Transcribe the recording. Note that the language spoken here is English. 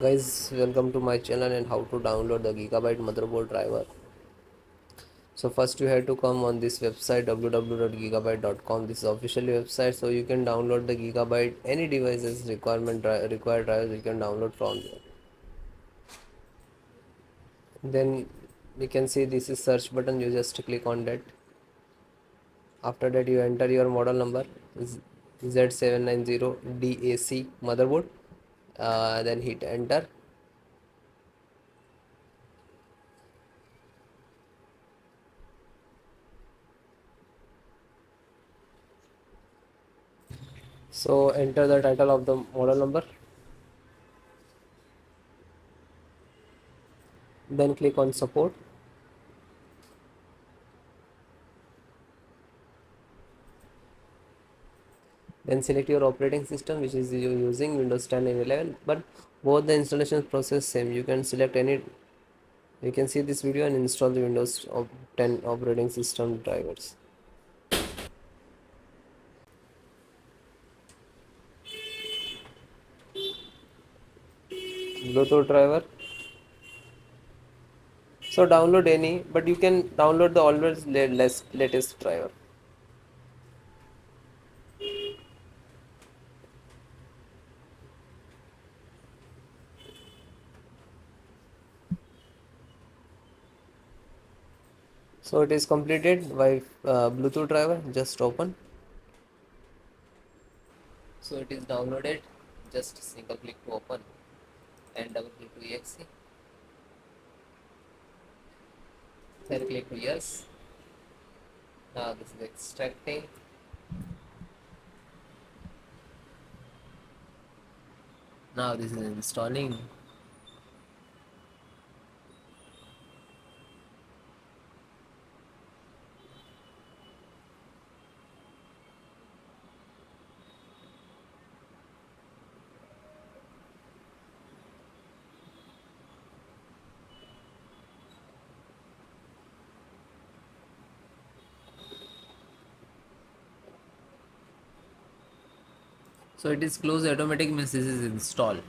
Guys, welcome to my channel and how to download the Gigabyte motherboard driver. So first you have to come on this website www.gigabyte.com. This is official website, so you can download the Gigabyte any devices required drivers you can download from there. Then you can see this is search button, you just click on that. After that you enter your model number Z790 DAC motherboard, then hit enter. So enter the title of the model number, then click on support. Then select your operating system, which is you using Windows 10 and 11, but both the installation process same. You can select any. You can see this video and install the Windows 10 operating system drivers. Bluetooth driver. So download any, but you can download the always less latest driver. So it is completed by Bluetooth driver. Just open. So it is downloaded. Just single click to open and double click to exe. Then click to yes. Now this is extracting. Now this is installing. So it is close automatic means this is installed.